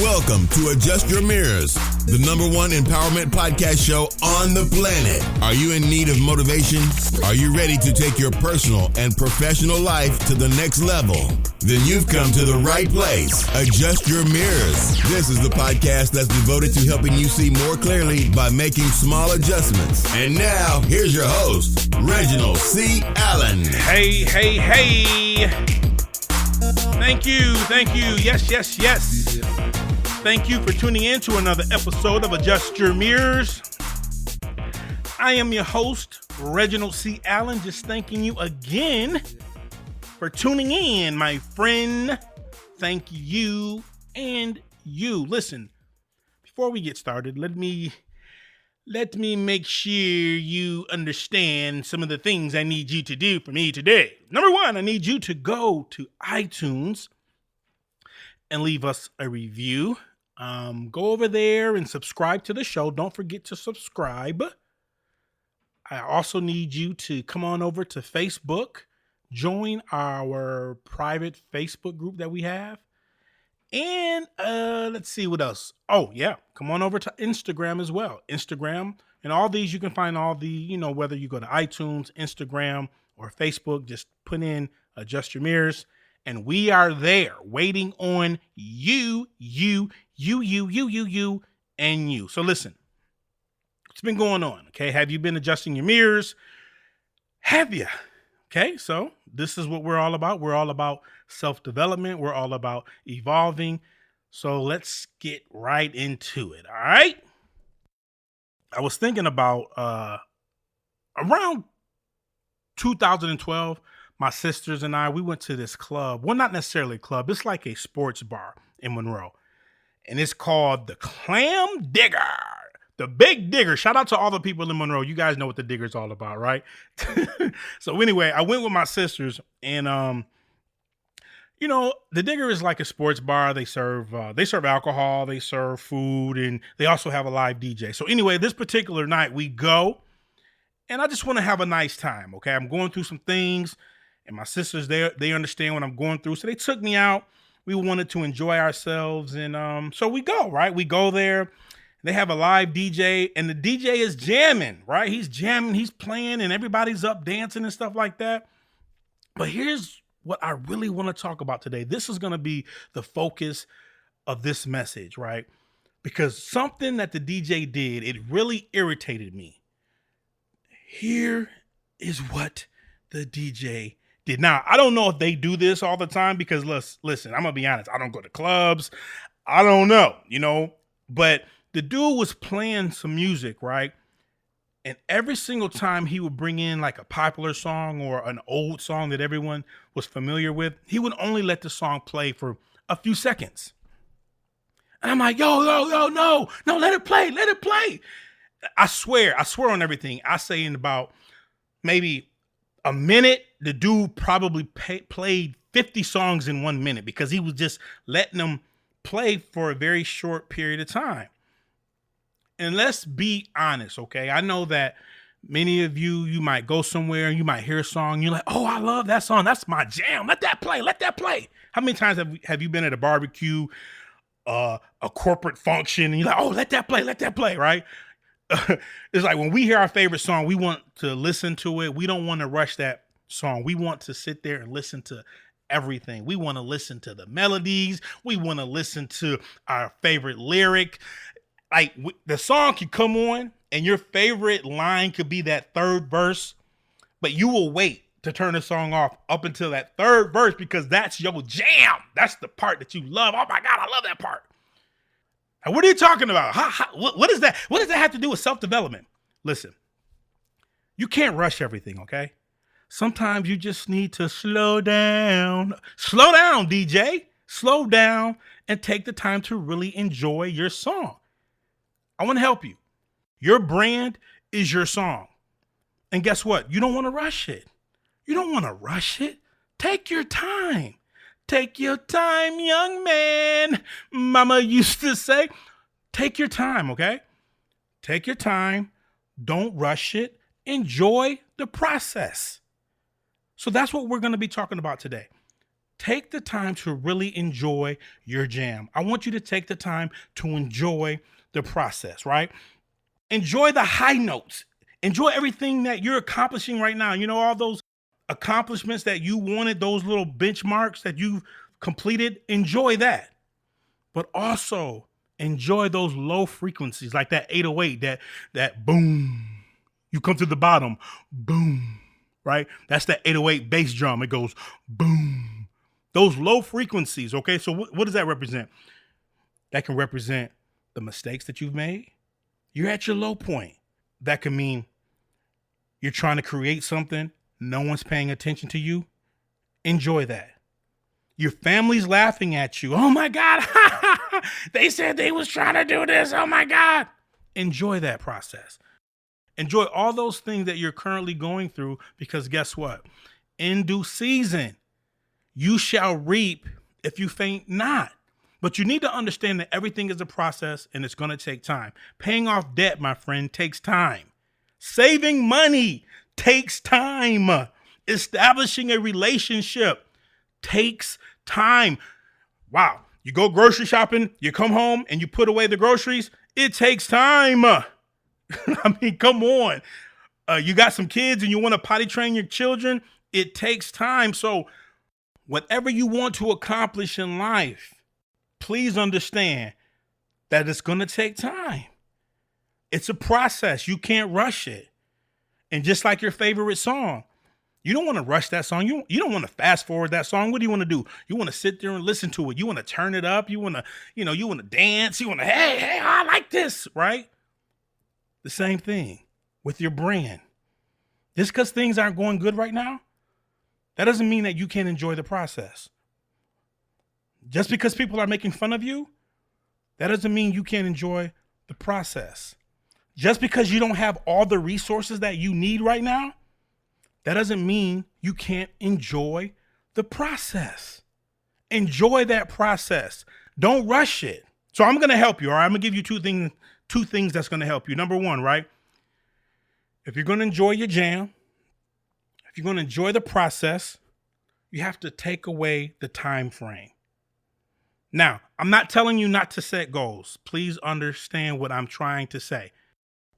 Welcome to Adjust Your Mirrors, the #1 empowerment podcast show on the planet. Are you in need of motivation? Are you ready to take your personal and professional life to the next level? Then you've come to the right place. Adjust Your Mirrors. This is the podcast that's devoted to helping you see more clearly by making small adjustments. And now, here's your host, Reginald C. Allen. Hey. Thank you. Yes. Thank you for tuning in to another episode of Adjust Your Mirrors. I am your host, Reginald C. Allen, just thanking you again for tuning in, my friend. Thank you and you. Listen, before we get started, let me make sure you understand some of the things I need you to do for me today. Number 1, I need you to go to iTunes and leave us a review. Go over there and subscribe to the show. Don't forget to subscribe. I also need you to come on over to Facebook, join our private Facebook group that we have. And let's see what else. Oh, yeah. Come on over to Instagram as well. Instagram and all these, you can find all the, whether you go to iTunes, Instagram, or Facebook, just put in Adjust Your Mirrors. And we are there waiting on you, and you. So listen, what's been going on? Okay. Have you been adjusting your mirrors? Have you? Okay. So this is what we're all about. We're all about self-development. We're all about evolving. So let's get right into it. All right. I was thinking about around 2012, my sisters and I, we went to this club. Well, not necessarily a club. It's like a sports bar in Monroe. And it's called the Clam Digger. The Big Digger. Shout out to all the people in Monroe. You guys know what the Digger's all about, right? So anyway, I went with my sisters and, the Digger is like a sports bar. They serve alcohol, they serve food, and they also have a live DJ. So anyway, this particular night we go and I just want to have a nice time. Okay. I'm going through some things and my sisters, they understand what I'm going through. So they took me out. We wanted to enjoy ourselves. And so we go, right? We go there. They have a live DJ and the DJ is jamming, right? He's jamming, he's playing, and everybody's up dancing and stuff like that. But here's what I really want to talk about today. This is going to be the focus of this message, right? Because something that the DJ did, it really irritated me. Here is what the DJ did. Now, I don't know if they do this all the time because listen, I'm going to be honest. I don't go to clubs. I don't know, but the dude was playing some music, right? And every single time he would bring in like a popular song or an old song that everyone was familiar with, he would only let the song play for a few seconds. And I'm like, yo, no, let it play. I swear on everything. I say in about maybe a minute, the dude probably played 50 songs in 1 minute because he was just letting them play for a very short period of time. And let's be honest, okay? I know that many of you might go somewhere and you might hear a song. You're like, oh, I love that song. That's my jam. Let that play. How many times have you been at a barbecue, a corporate function, and you're like, oh, let that play, right? It's like when we hear our favorite song, we want to listen to it. We don't want to rush that song. We want to sit there and listen to everything. We want to listen to the melodies. We want to listen to our favorite lyric. Like the song could come on and your favorite line could be that third verse, but you will wait to turn the song off up until that third verse because that's your jam. That's the part that you love. Oh my God, I love that part. Now, what are you talking about? What is that? What does that have to do with self-development? Listen, you can't rush everything, okay? Sometimes you just need to slow down. Slow down, DJ. Slow down and take the time to really enjoy your song. I want to help you. Your brand is your song. And guess what? You don't want to rush it. Take your time. Take your time, young man. Mama used to say, take your time, okay? Take your time. Don't rush it. Enjoy the process. So that's what we're going to be talking about today. take the time to really enjoy your jam. I want you to take the time to enjoy the process, right? Enjoy the high notes. Enjoy everything that you're accomplishing right now. You know, all those accomplishments that you wanted, those little benchmarks that you've completed. Enjoy that. But also enjoy those low frequencies like that 808, that boom. You come to the bottom, boom, right? That's that 808 bass drum. It goes boom. Those low frequencies, okay? So what does that represent? That can represent the mistakes that you've made. You're at your low point. That can mean you're trying to create something. No one's paying attention to you. Enjoy that. Your family's laughing at you. Oh my God. They said they was trying to do this. Oh my God. Enjoy that process. Enjoy all those things that you're currently going through, because guess what? In due season, you shall reap if you faint not. But you need to understand that everything is a process and it's going to take time. Paying off debt, my friend, takes time. Saving money takes time. Establishing a relationship takes time. Wow. You go grocery shopping, you come home and you put away the groceries. It takes time. I mean, come on. You got some kids and you want to potty train your children. It takes time. So whatever you want to accomplish in life, please understand that it's going to take time. It's a process. You can't rush it. And just like your favorite song, you don't want to rush that song. You don't want to fast forward that song. What do you want to do? You want to sit there and listen to it. You want to turn it up. You want to, you want to dance. You want to, hey, I like this, right? The same thing with your brand. Just because things aren't going good right now, that doesn't mean that you can't enjoy the process. Just because people are making fun of you, that doesn't mean you can't enjoy the process. Just because you don't have all the resources that you need right now, that doesn't mean you can't enjoy the process. Enjoy that process. Don't rush it. So I'm going to help you. All right. I'm going to give you two things that's going to help you. Number one, right? If you're going to enjoy your jam, if you're going to enjoy the process, you have to take away the time frame. Now, I'm not telling you not to set goals. Please understand what I'm trying to say.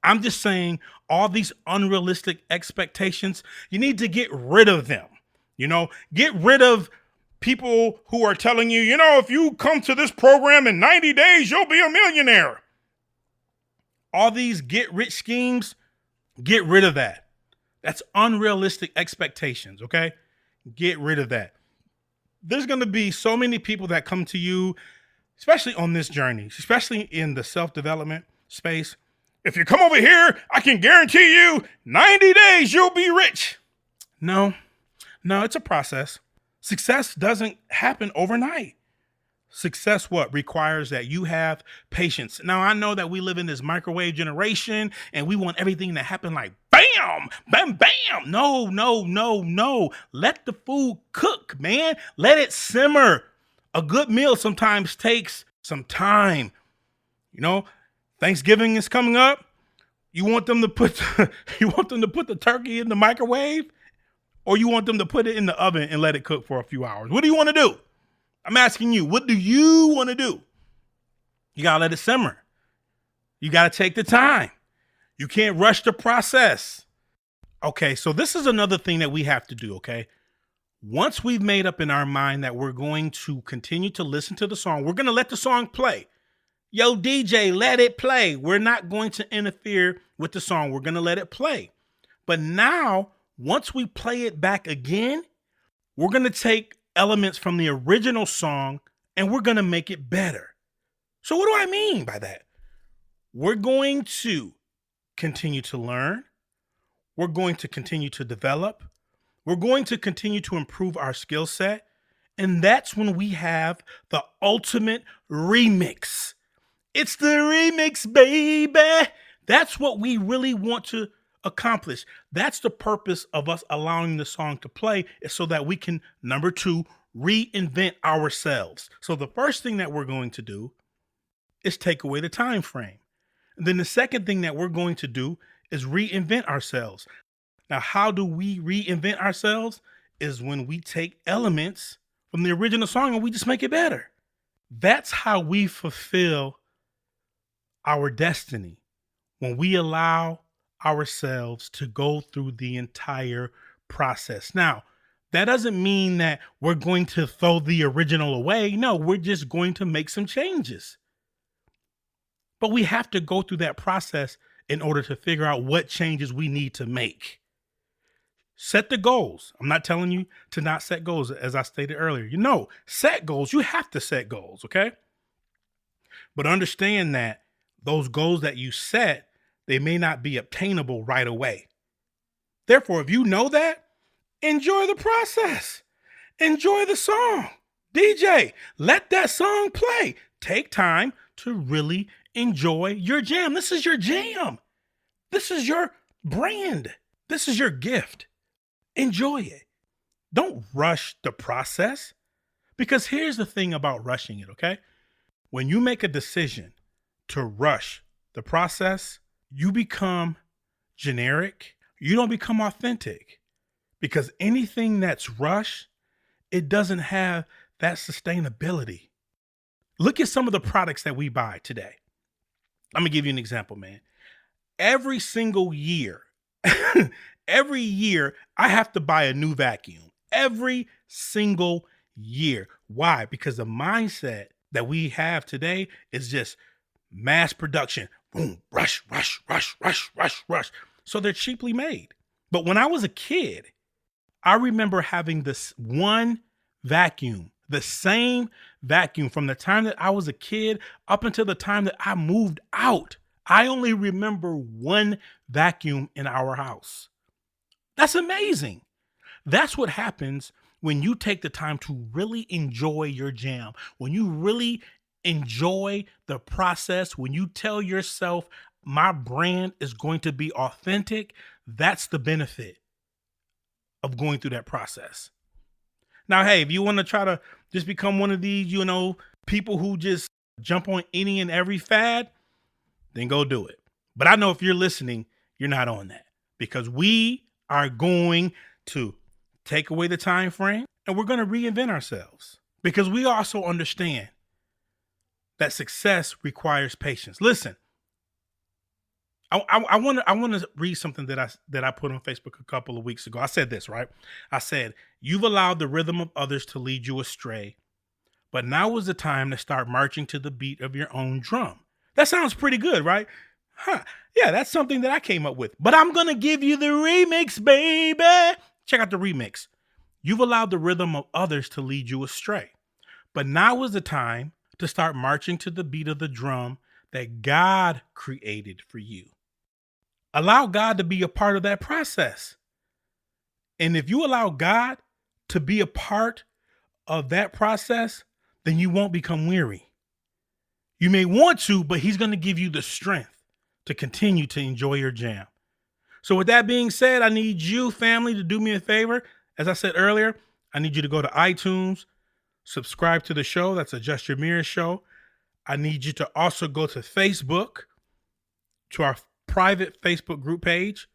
I'm just saying all these unrealistic expectations, you need to get rid of them. Get rid of people who are telling you, if you come to this program in 90 days, you'll be a millionaire. All these get rich schemes, get rid of that. That's unrealistic expectations, okay? Get rid of that. There's going to be so many people that come to you, especially on this journey, especially in the self-development space. If you come over here, I can guarantee you 90 days you'll be rich. No, it's a process. Success doesn't happen overnight. Success requires that you have patience. Now, I know that we live in this microwave generation and we want everything to happen like bam, bam, bam. No. Let the food cook, man. Let it simmer. A good meal sometimes takes some time. Thanksgiving is coming up. You want them to put the turkey in the microwave, or you want them to put it in the oven and let it cook for a few hours? What do you want to do? I'm asking you, what do you want to do? You got to let it simmer. You got to take the time. You can't rush the process. Okay, so this is another thing that we have to do, okay? Once we've made up in our mind that we're going to continue to listen to the song, we're going to let the song play. Yo, DJ, let it play. We're not going to interfere with the song. We're going to let it play. But now, once we play it back again, we're going to take elements from the original song and we're going to make it better. So what do I mean by that? We're going to continue to learn. We're going to continue to develop. We're going to continue to improve our skill set. And that's when we have the ultimate remix. It's the remix, baby. That's what we really want to accomplish. That's the purpose of us allowing the song to play, is so that we can, number two, reinvent ourselves. So the first thing that we're going to do is take away the time frame. And then the second thing that we're going to do is reinvent ourselves. Now, how do we reinvent ourselves? Is when we take elements from the original song and we just make it better. That's how we fulfill our destiny, when we allow ourselves to go through the entire process. Now, that doesn't mean that we're going to throw the original away. No, we're just going to make some changes. But we have to go through that process in order to figure out what changes we need to make. Set the goals. I'm not telling you to not set goals, as I stated earlier. Set goals. You have to set goals, okay? But understand that those goals that you set, they may not be obtainable right away. Therefore, if you know that, enjoy the process. Enjoy the song. DJ, let that song play. Take time to really enjoy your jam. This is your jam. This is your brand. This is your gift. Enjoy it. Don't rush the process, because here's the thing about rushing it, okay? When you make a decision to rush the process, you become generic. You don't become authentic, because anything that's rushed, it doesn't have that sustainability. Look at some of the products that we buy today. I'm going to give you an example, man. Every single year, every year, I have to buy a new vacuum. Every single year. Why? Because the mindset that we have today is just mass production. Boom, rush, rush, rush, rush, rush, rush. So they're cheaply made. But when I was a kid, I remember having this one vacuum, the same vacuum from the time that I was a kid up until the time that I moved out. I only remember one vacuum in our house. That's amazing. That's what happens when you take the time to really enjoy your jam, when you really enjoy the process, when you tell yourself, my brand is going to be authentic. That's the benefit of going through that process. Now, hey, if you want to try to just become one of these, people who just jump on any and every fad, then go do it. But I know if you're listening, you're not on that, because we are going to take away the time frame and we're going to reinvent ourselves, because we also understand that success requires patience. Listen, I want to read something that I put on Facebook a couple of weeks ago. I said this, right? I said, you've allowed the rhythm of others to lead you astray, but now is the time to start marching to the beat of your own drum. That sounds pretty good, right? Yeah, that's something that I came up with. But I'm going to give you the remix, baby. Check out the remix. You've allowed the rhythm of others to lead you astray, but now is the time to start marching to the beat of the drum that God created for you. Allow God to be a part of that process. And if you allow God to be a part of that process, then you won't become weary. You may want to, but he's going to give you the strength to continue to enjoy your jam. So with that being said, I need you, family, to do me a favor. As I said earlier, I need you to go to iTunes, subscribe to the show. That's Adjust Your Mirrors show. I need you to also go to Facebook, to our private Facebook group page.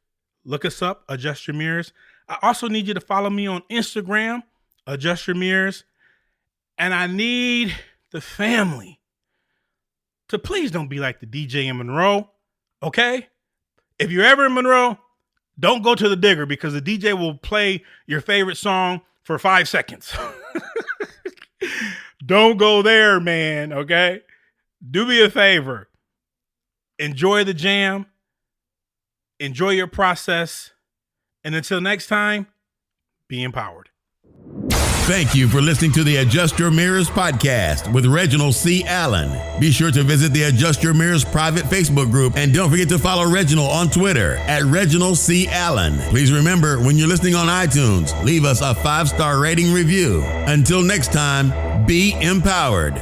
Look us up, Adjust Your Mirrors. I also need you to follow me on Instagram, Adjust Your Mirrors. And I need the family to please don't be like the DJ in Monroe, okay? If you're ever in Monroe, don't go to the Digger, because the DJ will play your favorite song for 5 seconds. Don't go there, man, okay? Do me a favor. Enjoy the jam. Enjoy your process. And until next time, be empowered. Thank you for listening to the Adjust Your Mirrors podcast with Reginald C. Allen. Be sure to visit the Adjust Your Mirrors private Facebook group, and don't forget to follow Reginald on Twitter at Reginald C. Allen. Please remember, when you're listening on iTunes, leave us a 5-star rating review. Until next time, be empowered.